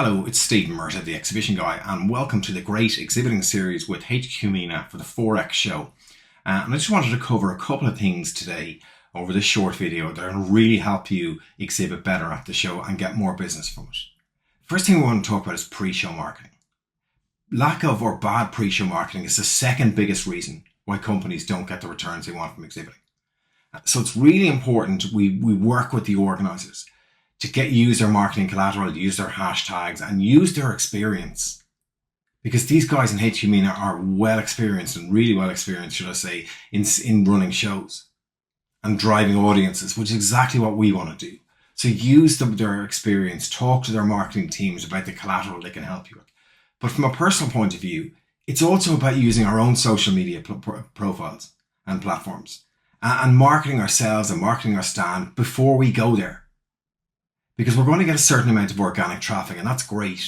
Hello, it's Stephen Murtagh, the Exhibition Guy, and welcome to the great exhibiting series with HQ MENA for the Forex show. And I just wanted to cover a couple of things today over this short video that will really help you exhibit better at the show and get more business from it. First thing we want to talk about is pre-show marketing. Lack of or bad pre-show marketing is the second biggest reason why companies don't get the returns they want from exhibiting. So it's really important we work with the organisers to use their marketing collateral, use their hashtags, and use their experience. Because these guys in HQ MENA are well experienced and really well experienced, should I say, in running shows and driving audiences, which is exactly what we want to do. So use their experience, talk to their marketing teams about the collateral they can help you with. But from a personal point of view, it's also about using our own social media profiles and platforms and marketing ourselves and marketing our stand before we go there. Because we're going to get a certain amount of organic traffic, and that's great.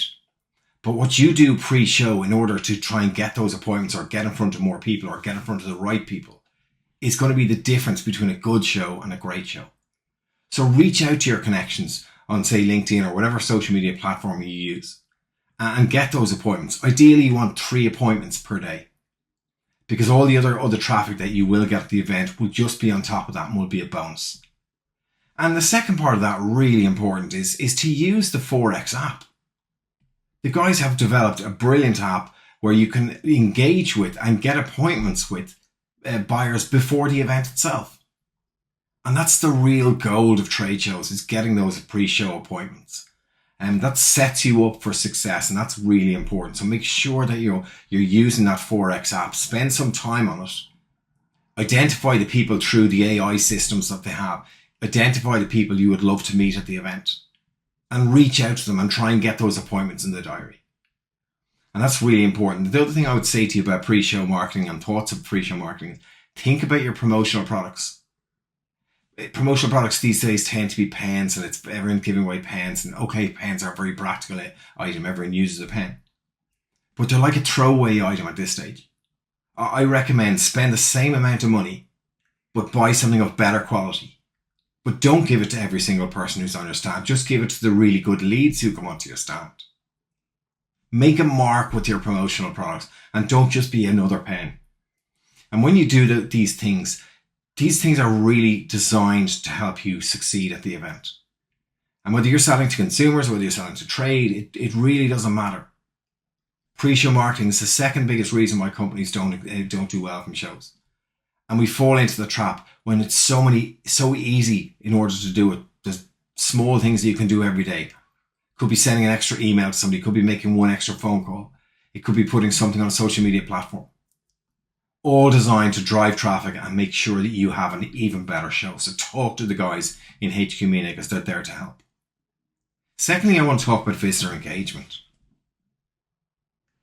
But what you do pre-show in order to try and get those appointments or get in front of more people or get in front of the right people is going to be the difference between a good show and a great show. So reach out to your connections on, say, LinkedIn or whatever social media platform you use and get those appointments. Ideally, you want 3 appointments per day, because all the other traffic that you will get at the event will just be on top of that and will be a bonus. And the second part of that, really important, is to use the Forex app. The guys have developed a brilliant app where you can engage with and get appointments with buyers before the event itself. And that's the real gold of trade shows, is getting those pre-show appointments. And that sets you up for success, and that's really important. So make sure that you're using that Forex app. Spend some time on it. Identify the people through the AI systems that they have. Identify the people you would love to meet at the event and reach out to them and try and get those appointments in the diary. And that's really important. The other thing I would say to you about pre-show marketing and thoughts of pre-show marketing, think about your promotional products. Promotional products these days tend to be pens, and it's everyone giving away pens. And okay, pens are a very practical item. Everyone uses a pen. But they're like a throwaway item at this stage. I recommend spend the same amount of money, but buy something of better quality. But don't give it to every single person who's on your stand. Just give it to the really good leads who come onto your stand. Make a mark with your promotional products and don't just be another pen. And when you do these things are really designed to help you succeed at the event. And whether you're selling to consumers, whether you're selling to trade, it really doesn't matter. Pre-show marketing is the second biggest reason why companies don't do well from shows. And we fall into the trap when it's so easy in order to do it. There's small things that you can do every day. Could be sending an extra email to somebody. Could be making one extra phone call. It could be putting something on a social media platform. All designed to drive traffic and make sure that you have an even better show. So talk to the guys in HQ MENA because they're there to help. Secondly, I want to talk about visitor engagement.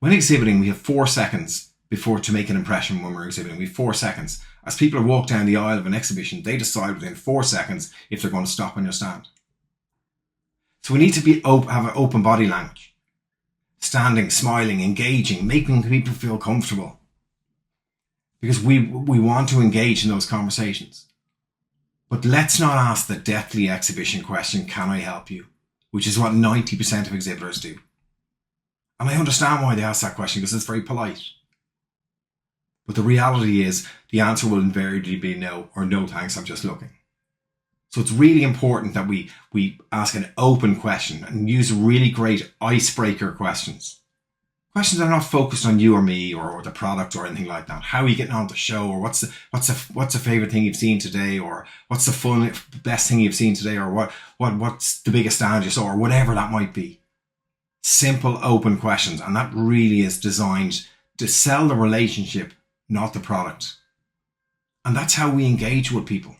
When exhibiting, we have 4 seconds to make an impression when we're exhibiting. We have 4 seconds. As people walk down the aisle of an exhibition, they decide within 4 seconds if they're going to stop on your stand. So we need to have an open body language. Standing, smiling, engaging, making people feel comfortable. Because we want to engage in those conversations. But let's not ask the deathly exhibition question, can I help you? Which is what 90% of exhibitors do. And I understand why they ask that question, because it's very polite. But the reality is the answer will invariably be no, or no thanks, I'm just looking. So it's really important that we ask an open question and use really great icebreaker questions. Questions that are not focused on you or me or the product or anything like that. How are you getting on the show? Or what's the favorite thing you've seen today? Or what's the best thing you've seen today? Or what's the biggest stand you saw? Or whatever that might be. Simple, open questions. And that really is designed to sell the relationship, not the product. And that's how we engage with people.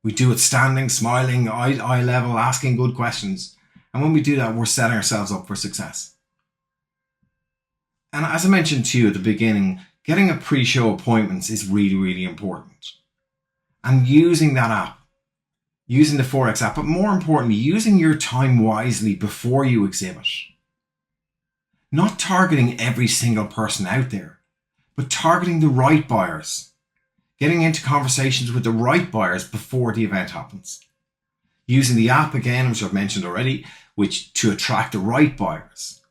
We do it standing, smiling, eye level, asking good questions. And when we do that, we're setting ourselves up for success. And as I mentioned to you at the beginning, getting a pre-show appointments is really, really important. And using that app, using the Forex app, but more importantly, using your time wisely before you exhibit. Not targeting every single person out there, but targeting the right buyers. Getting into conversations with the right buyers before the event happens. Using the app again, which I've mentioned already, which to attract the right buyers.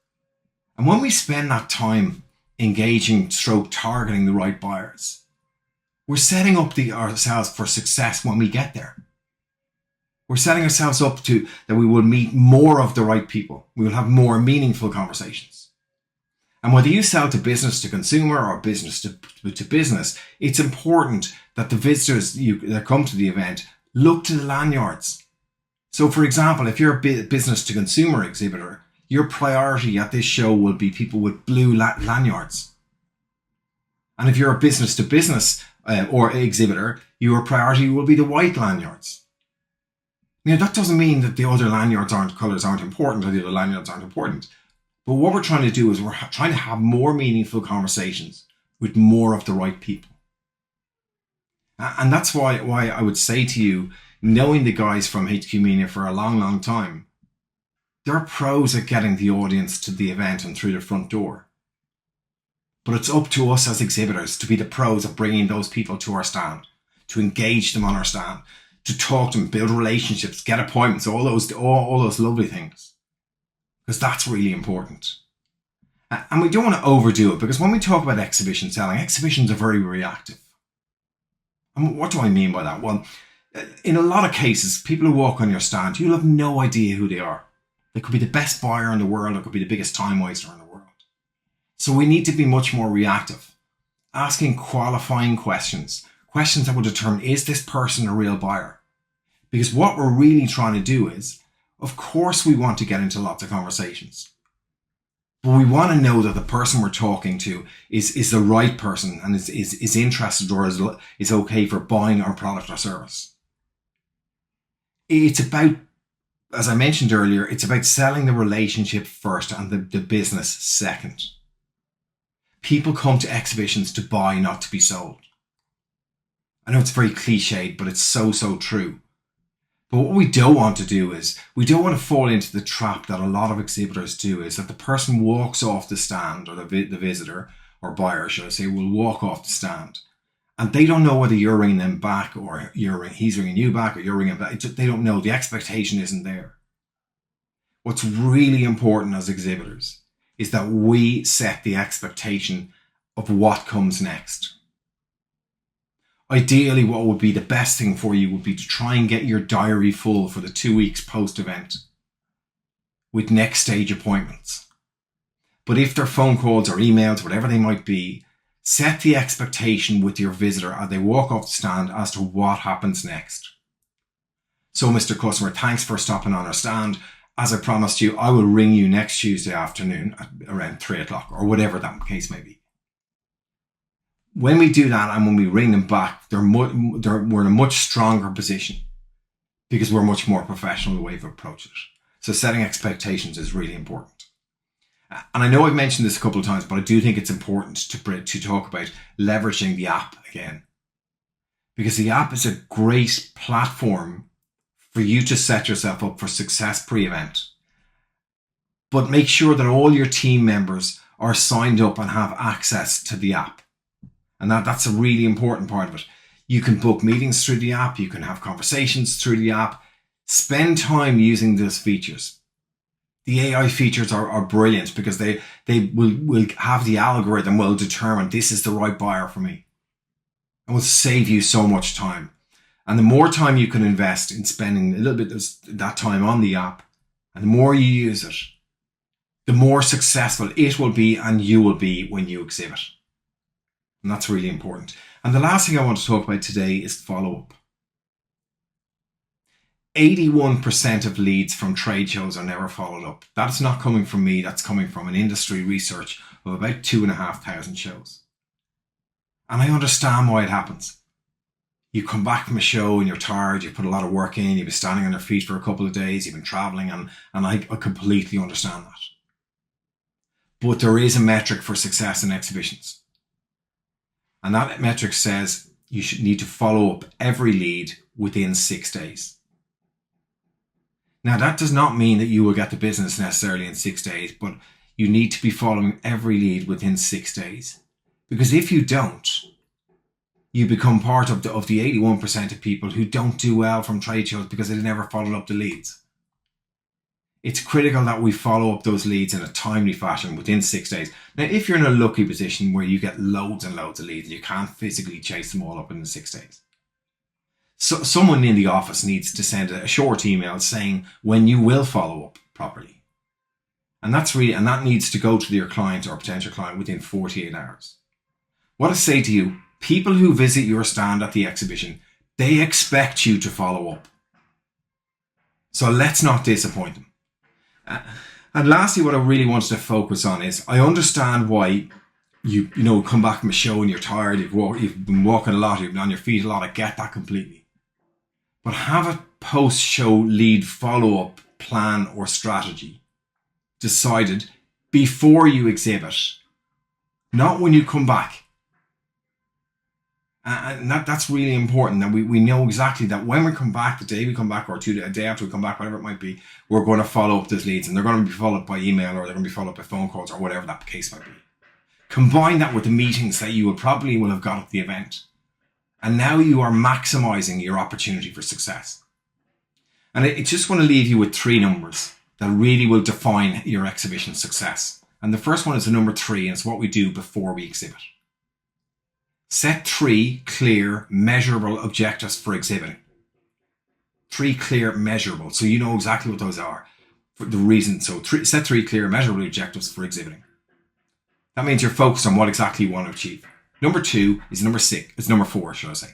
And when we spend that time engaging, targeting the right buyers, we're setting up ourselves for success when we get there. We're setting ourselves up that we will meet more of the right people. We will have more meaningful conversations. And whether you sell to business to consumer or business to business, it's important that the visitors that come to the event look to the lanyards. So for example, if you're a business to consumer exhibitor, your priority at this show will be people with blue lanyards. And if you're a business to business or exhibitor, your priority will be the white lanyards. Now, that doesn't mean that the other colours aren't important or the other lanyards aren't important. But what we're trying to do is we're trying to have more meaningful conversations with more of the right people. And that's why I would say to you, knowing the guys from HQ Media for a long, long time, they're pros at getting the audience to the event and through the front door. But it's up to us as exhibitors to be the pros of bringing those people to our stand, to engage them on our stand, to talk to them, build relationships, get appointments, all those lovely things. Because that's really important. And we don't want to overdo it, because when we talk about exhibition selling, exhibitions are very reactive. And what do I mean by that? Well, in a lot of cases, people who walk on your stand, you'll have no idea who they are. They could be the best buyer in the world, or could be the biggest time waster in the world. So we need to be much more reactive, asking qualifying questions that will determine, is this person a real buyer? Because what we're really trying to do is, of course we want to get into lots of conversations, but we want to know that the person we're talking to is the right person and is interested or is okay for buying our product or service. It's about, as I mentioned earlier, it's about selling the relationship first and the business second. People come to exhibitions to buy, not to be sold. I know it's very cliched, but it's so true. But what we don't want to do is, we don't want to fall into the trap that a lot of exhibitors do, is that the person walks off the stand, or the visitor or buyer, should I say, will walk off the stand, and they don't know whether you're ringing them back or he's ringing you back or you're ringing back. They don't know. The expectation isn't there. What's really important as exhibitors is that we set the expectation of what comes next. Ideally, what would be the best thing for you would be to try and get your diary full for the 2 weeks post-event with next stage appointments. But if they're phone calls or emails, whatever they might be, set the expectation with your visitor as they walk off the stand as to what happens next. So, Mr. Customer, thanks for stopping on our stand. As I promised you, I will ring you next Tuesday afternoon at around 3 o'clock or whatever that case may be. When we do that and when we ring them back, we're in a much stronger position because we're much more professional in the way we've approached it. So setting expectations is really important. And I know I've mentioned this a couple of times, but I do think it's important to talk about leveraging the app again. Because the app is a great platform for you to set yourself up for success pre-event. But make sure that all your team members are signed up and have access to the app. And that's a really important part of it. You can book meetings through the app. You can have conversations through the app. Spend time using those features. The AI features are brilliant because they will have the algorithm will determine this is the right buyer for me. And will save you so much time. And the more time you can invest in spending a little bit of that time on the app, and the more you use it, the more successful it will be and you will be when you exhibit. And that's really important. And the last thing I want to talk about today is follow-up. 81% of leads from trade shows are never followed up. That's not coming from me. That's coming from an industry research of about 2,500 shows. And I understand why it happens. You come back from a show and you're tired, you put a lot of work in, you've been standing on your feet for a couple of days, you've been traveling, and I completely understand that. But there is a metric for success in exhibitions. And that metric says you should need to follow up every lead within 6 days. Now, that does not mean that you will get the business necessarily in 6 days, but you need to be following every lead within 6 days. Because if you don't, you become part of the 81% of people who don't do well from trade shows because they never followed up the leads. It's critical that we follow up those leads in a timely fashion within 6 days. Now, if you're in a lucky position where you get loads and loads of leads and you can't physically chase them all up in the 6 days, so someone in the office needs to send a short email saying when you will follow up properly. And that needs to go to your client or potential client within 48 hours. What I say to you, people who visit your stand at the exhibition, they expect you to follow up. So let's not disappoint them. And lastly, what I really wanted to focus on is, I understand why you come back from a show and you're tired, you've been walking a lot, you've been on your feet a lot. I get that completely. But have a post-show lead follow-up plan or strategy decided before you exhibit, not when you come back. And that's really important, that we know exactly that when we come back, the day we come back, or a day after we come back, whatever it might be, we're going to follow up those leads, and they're going to be followed up by email, or they're going to be followed up by phone calls, or whatever that case might be. Combine that with the meetings that you will have got at the event. And now you are maximizing your opportunity for success. And I just want to leave you with 3 numbers that really will define your exhibition success. And the first one is the number 3, and it's what we do before we exhibit. Set 3 clear, measurable objectives for exhibiting. 3 clear, measurable. So you know exactly what those are. For the reason. So set 3 clear, measurable objectives for exhibiting. That means you're focused on what exactly you want to achieve. Number 2 is number 4, should I say.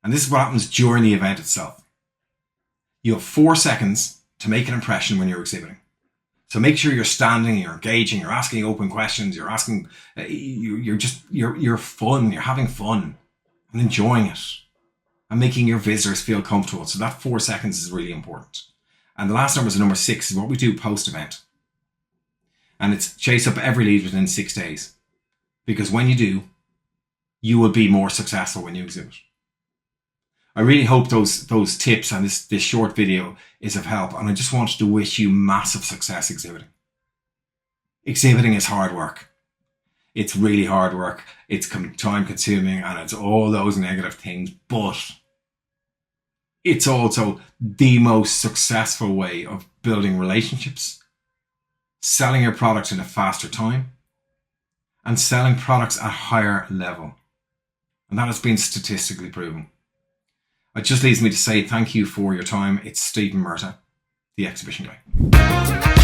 And this is what happens during the event itself. You have 4 seconds to make an impression when you're exhibiting. So make sure you're standing, you're engaging, you're asking open questions, you're asking, you're fun, you're having fun and enjoying it and making your visitors feel comfortable. So that 4 seconds is really important. And the last number is number 6, is what we do post-event. And it's chase up every lead within 6 days. Because when you do, you will be more successful when you exhibit. I really hope those tips and this short video is of help. And I just wanted to wish you massive success exhibiting. Exhibiting is hard work. It's really hard work. It's time consuming and it's all those negative things. But it's also the most successful way of building relationships, selling your products in a faster time, and selling products at a higher level. And that has been statistically proven. It just leaves me to say thank you for your time. It's Stephen Murtagh, the Exhibition Guy.